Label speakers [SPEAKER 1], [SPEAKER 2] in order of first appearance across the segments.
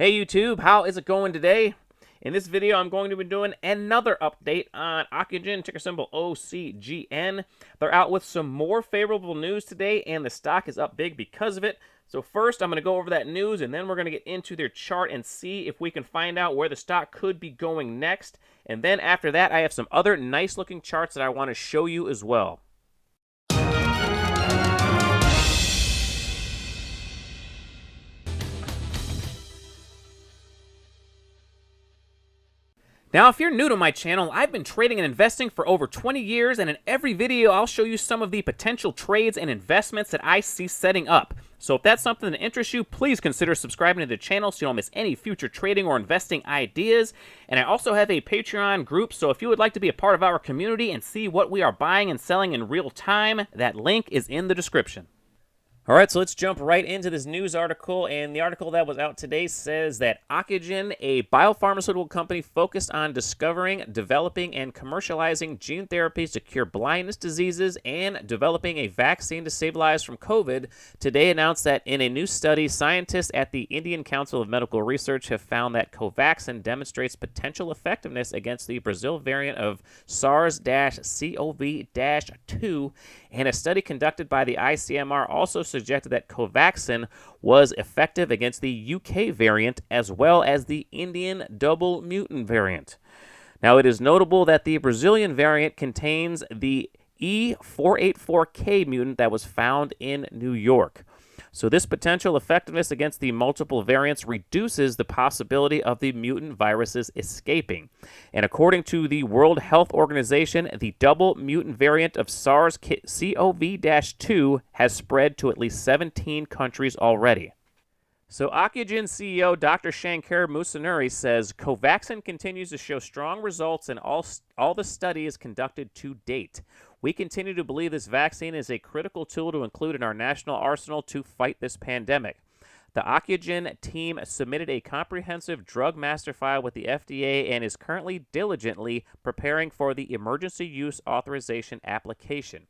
[SPEAKER 1] Hey YouTube, how is it going today? In this video, I'm going to be doing another update on Ocugen, ticker symbol OCGN. They're out with some more favorable news today, and the stock is up big because of it. So first, I'm going to go over that news, and then we're going to get into their chart and see if we can find out where the stock could be going next. And then after that, I have some other nice-looking charts that I want to show you as well. Now, if you're new to my channel, I've been trading and investing for over 20 years, and in every video, I'll show you some of the potential trades and investments that I see setting up. So if that's something that interests you, please consider subscribing to the channel so you don't miss any future trading or investing ideas. And I also have a Patreon group, so if you would like to be a part of our community and see what we are buying and selling in real time, that link is in the description. All right, so let's jump right into this news article, and the article that was out today says that Ocugen, a biopharmaceutical company focused on discovering, developing, and commercializing gene therapies to cure blindness diseases and developing a vaccine to save lives from COVID, today announced that in a new study, scientists at the Indian Council of Medical Research have found that Covaxin demonstrates potential effectiveness against the Brazil variant of SARS-CoV-2, and a study conducted by the ICMR also suggested that Covaxin was effective against the UK variant as well as the Indian double mutant variant. Now, it is notable that the Brazilian variant contains the E484K mutant that was found in New York. So this potential effectiveness against the multiple variants reduces the possibility of the mutant viruses escaping. And according to the World Health Organization, the double mutant variant of SARS-CoV-2 has spread to at least 17 countries already. So Ocugen CEO Dr. Shankar Musunuri says Covaxin continues to show strong results in all the studies conducted to date. We continue to believe this vaccine is a critical tool to include in our national arsenal to fight this pandemic. The Ocugen team submitted a comprehensive drug master file with the FDA and is currently diligently preparing for the emergency use authorization application.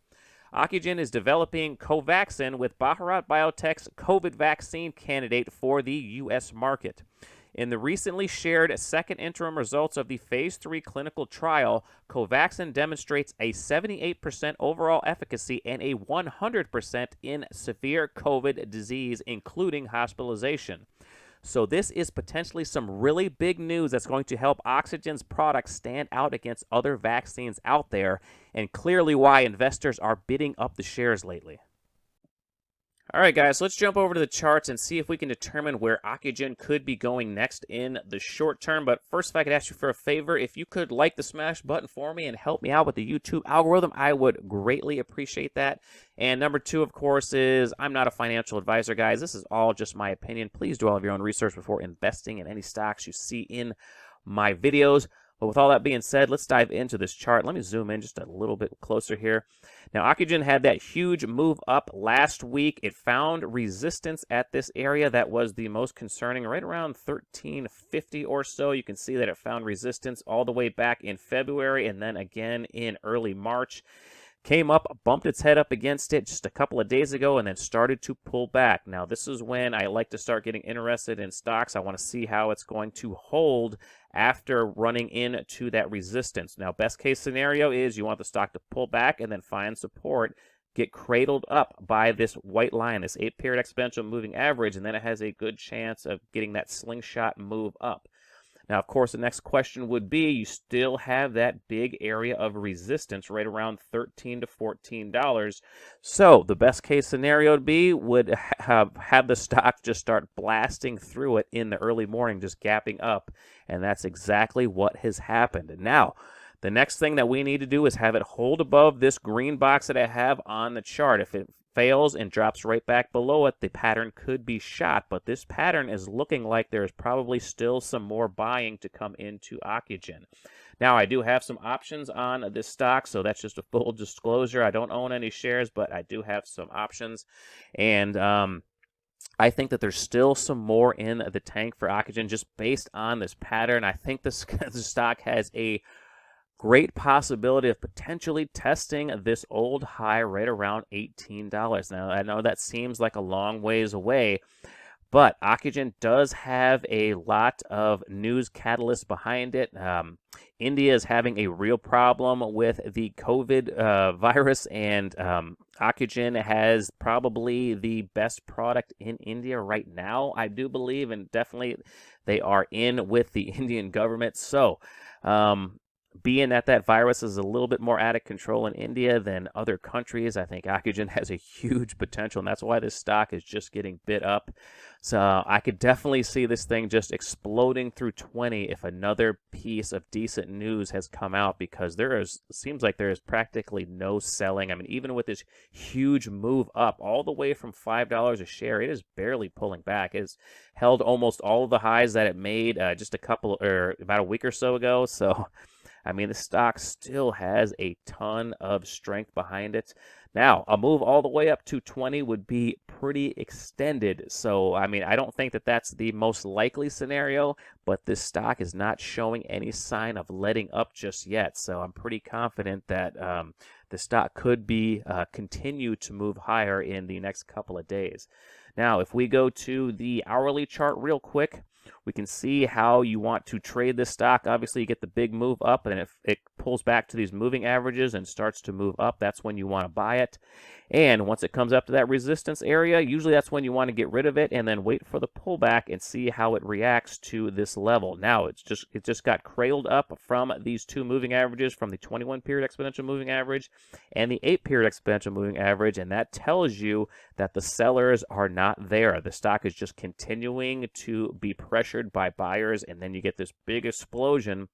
[SPEAKER 1] Ocugen is developing Covaxin with Bharat Biotech's COVID vaccine candidate for the U.S. market. In the recently shared second interim results of the Phase 3 clinical trial, Covaxin demonstrates a 78% overall efficacy and a 100% in severe COVID disease, including hospitalization. So this is potentially some really big news that's going to help Ocugen's products stand out against other vaccines out there, and clearly why investors are bidding up the shares lately. All right, guys, so let's jump over to the charts and see if we can determine where Ocugen could be going next in the short term. But first, if I could ask you for a favor, if you could like the smash button for me and help me out with the YouTube algorithm, I would greatly appreciate that. And number two, of course, is I'm not a financial advisor, guys. This is all just my opinion. Please do all of your own research before investing in any stocks you see in my videos. But with all that being said, let's dive into this chart. Let me zoom in just a little bit closer here. Now, Ocugen had that huge move up last week. It found resistance at this area that was the most concerning, right around 1350 or so. You can see that it found resistance all the way back in February and then again in early March. Came up, bumped its head up against it just a couple of days ago, and then started to pull back. Now, this is when I like to start getting interested in stocks. I want to see how it's going to hold after running into that resistance. Now, best case scenario is you want the stock to pull back and then find support, get cradled up by this white line, this 8-period exponential moving average, and then it has a good chance of getting that slingshot move up. Now, of course, the next question would be, you still have that big area of resistance right around $13 to $14. So the best case scenario would have the stock just start blasting through it in the early morning, just gapping up. And that's exactly what has happened. And now, the next thing that we need to do is have it hold above this green box that I have on the chart. If it fails and drops right back below it, the pattern could be shot. But this pattern is looking like there's probably still some more buying to come into Ocugen. Now, I do have some options on this stock, so that's just a full disclosure. I don't own any shares, but I do have some options. And I think that there's still some more in the tank for Ocugen just based on this pattern. I think this stock has a great possibility of potentially testing this old high right around $18. Now, I know that seems like a long ways away, But Ocugen does have a lot of news catalysts behind it. India is having a real problem with the COVID virus, and Ocugen has probably the best product in India right now, I do believe, and definitely they are in with the Indian government. So, being that that virus is a little bit more out of control in India than other countries, I think Ocugen has a huge potential, and that's why this stock is just getting bid up. So I could definitely see this thing just exploding through 20 if another piece of decent news has come out, because seems like there is practically no selling. I mean, even with this huge move up all the way from $5 a share, it is barely pulling back. It has held almost all of the highs that it made just about a week or so ago. So I mean, the stock still has a ton of strength behind it. Now, a move all the way up to 20 would be pretty extended. So, I mean, I don't think that that's the most likely scenario, but this stock is not showing any sign of letting up just yet. So I'm pretty confident that the stock could be continue to move higher in the next couple of days. Now, if we go to the hourly chart real quick, we can see how you want to trade this stock. Obviously, you get the big move up, and if it pulls back to these moving averages and starts to move up, that's when you want to buy it. And once it comes up to that resistance area, usually that's when you want to get rid of it and then wait for the pullback and see how it reacts to this level. Now, it just got cradled up from these two moving averages, from the 21-period exponential moving average and the 8-period exponential moving average, and that tells you that the sellers are not there. The stock is just continuing to be pressured by buyers, and then you get this big explosion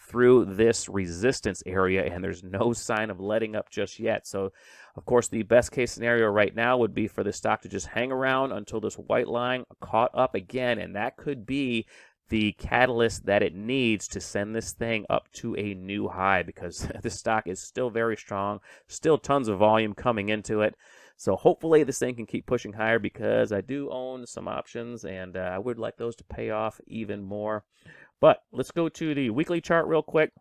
[SPEAKER 1] through this resistance area, and there's no sign of letting up just yet. So, of course, the best case scenario right now would be for the stock to just hang around until this white line caught up again, and that could be the catalyst that it needs to send this thing up to a new high, because the stock is still very strong, still tons of volume coming into it. So hopefully this thing can keep pushing higher, because I do own some options, and I would like those to pay off even more. But let's go to the weekly chart real quick.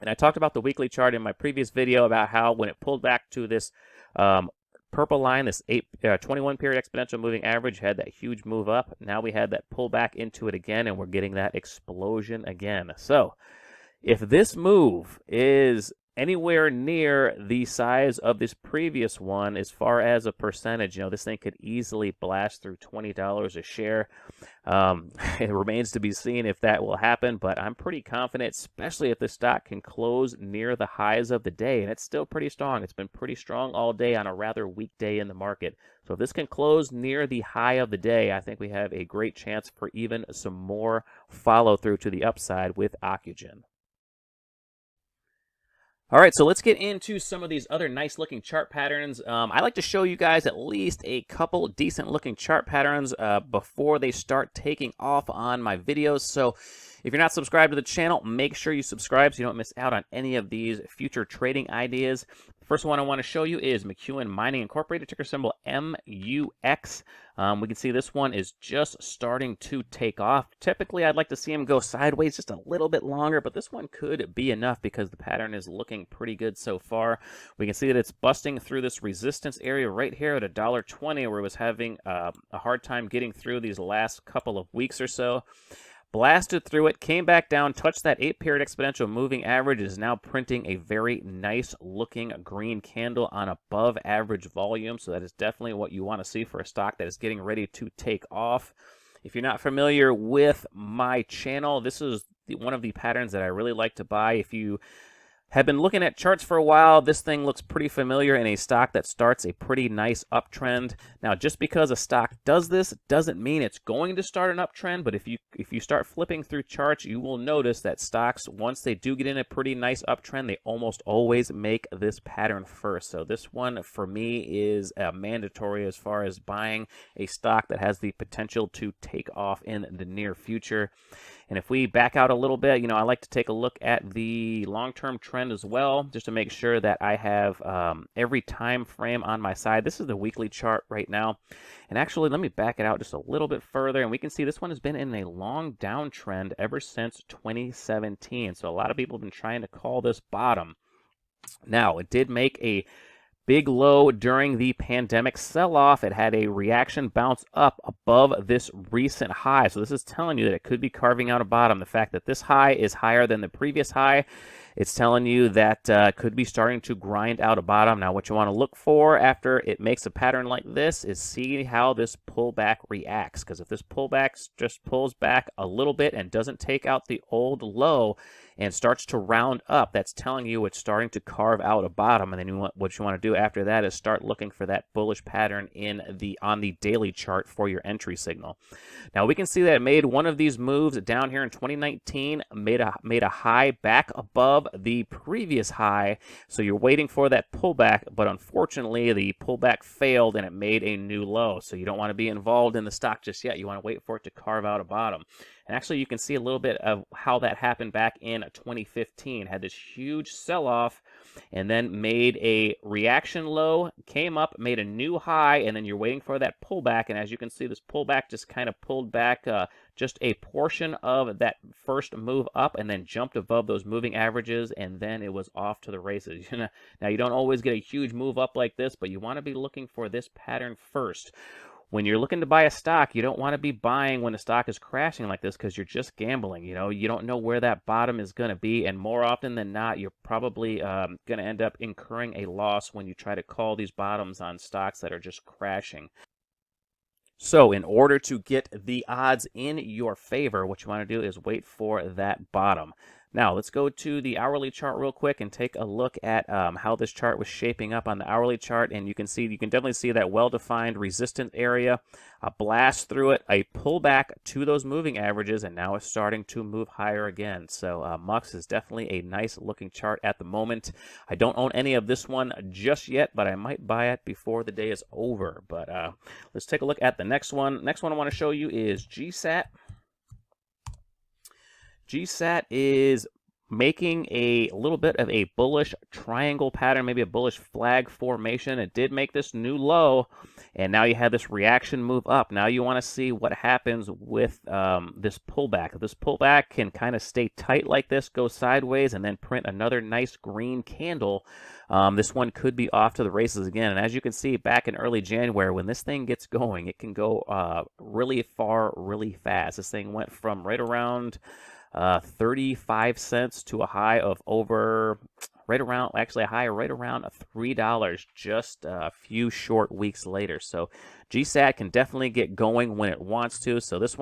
[SPEAKER 1] And I talked about the weekly chart in my previous video about how when it pulled back to this purple line, this 21-period exponential moving average, had that huge move up. Now we had that pull back into it again, and we're getting that explosion again. So if this move is anywhere near the size of this previous one as far as a percentage, this thing could easily blast through $20 a share. It remains to be seen if that will happen, but I'm pretty confident, especially if the stock can close near the highs of the day, and it's still pretty strong. It's been pretty strong all day on a rather weak day in the market. So if this can close near the high of the day, I think we have a great chance for even some more follow through to the upside with Ocugen. All right, so let's get into some of these other nice-looking chart patterns. I like to show you guys at least a couple decent-looking chart patterns before they start taking off on my videos. So if you're not subscribed to the channel, make sure you subscribe so you don't miss out on any of these future trading ideas. The first one I want to show you is McEwen Mining Incorporated, ticker symbol MUX. We can see this one is just starting to take off. Typically, I'd like to see them go sideways just a little bit longer, but this one could be enough because the pattern is looking pretty good so far. We can see that it's busting through this resistance area right here at $1.20, where it was having a hard time getting through these last couple of weeks or so. Blasted through it, came back down, touched that 8-period exponential moving average, is now printing a very nice looking green candle on above average volume. So that is definitely what you want to see for a stock that is getting ready to take off. If you're not familiar with my channel, this is one of the patterns that I really like to buy. If you have been looking at charts for a while, this thing looks pretty familiar in a stock that starts a pretty nice uptrend. Now, just because a stock does this doesn't mean it's going to start an uptrend, but if you start flipping through charts, you will notice that stocks, once they do get in a pretty nice uptrend, they almost always make this pattern first. So this one, for me, is mandatory as far as buying a stock that has the potential to take off in the near future. And if we back out a little bit, I like to take a look at the long-term trend as well, just to make sure that I have every time frame on my side. This is the weekly chart right now. And actually, let me back it out just a little bit further, and we can see this one has been in a long downtrend ever since 2017. So a lot of people have been trying to call this bottom. Now, it did make a big low during the pandemic sell-off. It had a reaction bounce up above this recent high. So this is telling you that it could be carving out a bottom. The fact that this high is higher than the previous high, it's telling you that could be starting to grind out a bottom. Now, what you want to look for after it makes a pattern like this is see how this pullback reacts. Because if this pullback just pulls back a little bit and doesn't take out the old low and starts to round up, that's telling you it's starting to carve out a bottom. And then what you want to do after that is start looking for that bullish pattern on the daily chart for your entry signal. Now, we can see that it made one of these moves down here in 2019, made a high back above the previous high. So you're waiting for that pullback, but unfortunately the pullback failed and it made a new low. So you don't want to be involved in the stock just yet. You want to wait for it to carve out a bottom. And actually, you can see a little bit of how that happened back in 2015. Had this huge sell-off and then made a reaction low, came up, made a new high, and then you're waiting for that pullback. And as you can see, this pullback just kind of pulled back just a portion of that first move up and then jumped above those moving averages, and then it was off to the races. Now, you don't always get a huge move up like this, but you want to be looking for this pattern first. When you're looking to buy a stock, you don't want to be buying when the stock is crashing like this because you're just gambling. You don't know where that bottom is going to be, and more often than not, you're probably going to end up incurring a loss when you try to call these bottoms on stocks that are just crashing. So in order to get the odds in your favor, what you want to do is wait for that bottom. Now, let's go to the hourly chart real quick and take a look at how this chart was shaping up on the hourly chart. And you can definitely see that well-defined resistance area, a blast through it, a pullback to those moving averages, and now it's starting to move higher again. So MUX is definitely a nice-looking chart at the moment. I don't own any of this one just yet, but I might buy it before the day is over. But let's take a look at the next one. Next one I want to show you is GSAT. GSAT is making a little bit of a bullish triangle pattern, maybe a bullish flag formation. It did make this new low, and now you have this reaction move up. Now you want to see what happens with this pullback. This pullback can kind of stay tight like this, go sideways, and then print another nice green candle. This one could be off to the races again. And as you can see, back in early January, when this thing gets going, it can go really far, really fast. This thing went from right around 35 cents to a high of over right around $3 just a few short weeks later. So GSAT can definitely get going when it wants to. So this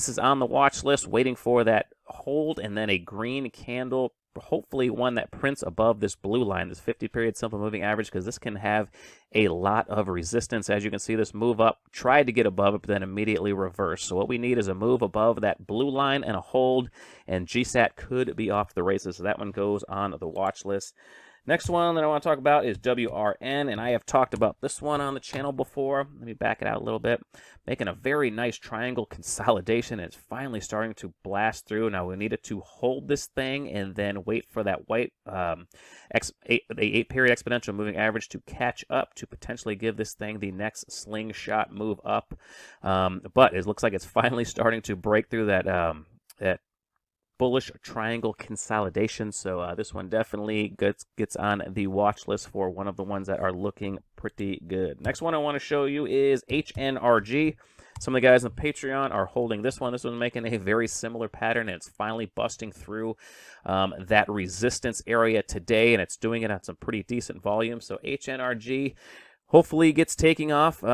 [SPEAKER 1] is on the watch list, waiting for that hold and then a green candle, hopefully one that prints above this blue line, this 50-period simple moving average, because this can have a lot of resistance. As you can see, this move up tried to get above it, but then immediately reversed. So what we need is a move above that blue line and a hold, and GSAT could be off the races. So that one goes on the watch list. Next one that I want to talk about is WRN, and I have talked about this one on the channel before. Let me back it out a little bit. Making a very nice triangle consolidation. It's finally starting to blast through. Now we need it to hold this thing and then wait for that white the 8-period exponential moving average to catch up to potentially give this thing the next slingshot move up. But it looks like it's finally starting to break through that bullish triangle consolidation. So this one definitely gets on the watch list for one of the ones that are looking pretty good. Next one I want to show you is HNRG. Some of the guys on Patreon are holding this one. This one's making a very similar pattern, and it's finally busting through that resistance area today, and it's doing it at some pretty decent volume. So HNRG hopefully gets taking off.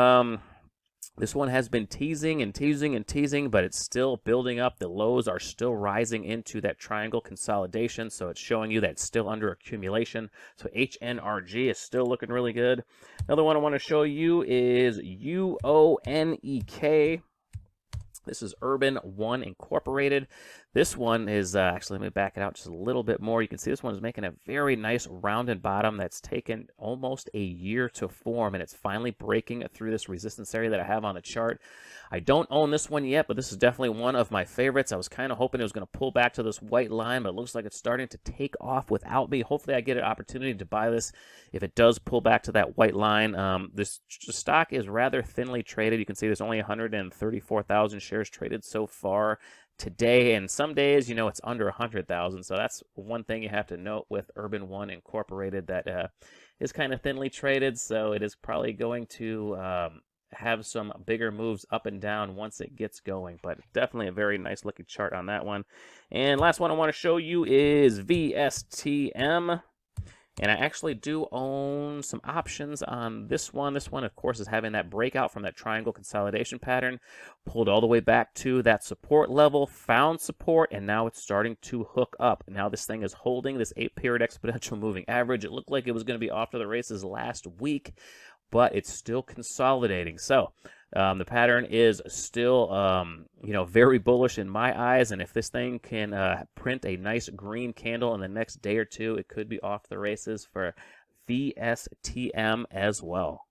[SPEAKER 1] This one has been teasing and teasing and teasing, but it's still building up. The lows are still rising into that triangle consolidation, so it's showing you that it's still under accumulation. So HNRG is still looking really good. Another one I want to show you is UONEK. This is Urban One Incorporated. This one is, actually, let me back it out just a little bit more. You can see this one is making a very nice rounded bottom that's taken almost a year to form, and it's finally breaking through this resistance area that I have on the chart. I don't own this one yet, but this is definitely one of my favorites. I was kind of hoping it was going to pull back to this white line, but it looks like it's starting to take off without me. Hopefully I get an opportunity to buy this if it does pull back to that white line. This stock is rather thinly traded. You can see there's only 134,000 shares traded so far today, and some days, it's under 100,000. So that's one thing you have to note with Urban One Incorporated, that is kind of thinly traded, so it is probably going to have some bigger moves up and down once it gets going. But definitely a very nice looking chart on that one. And last one I want to show you is VSTM. And I actually do own some options on this one. This one, of course, is having that breakout from that triangle consolidation pattern. Pulled all the way back to that support level, found support, and now it's starting to hook up. Now this thing is holding this 8-period exponential moving average. It looked like it was going to be off to the races last week, but it's still consolidating. So the pattern is still, very bullish in my eyes. And if this thing can print a nice green candle in the next day or two, it could be off the races for VSTM as well.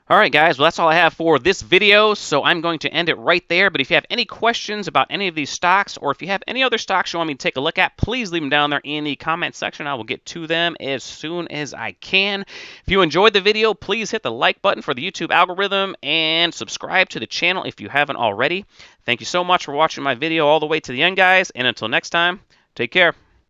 [SPEAKER 1] All right, guys, well, that's all I have for this video, so I'm going to end it right there. But if you have any questions about any of these stocks, or if you have any other stocks you want me to take a look at, please leave them down there in the comment section. I will get to them as soon as I can. If you enjoyed the video, please hit the like button for the YouTube algorithm and subscribe to the channel if you haven't already. Thank you so much for watching my video all the way to the end, guys, and until next time, take care.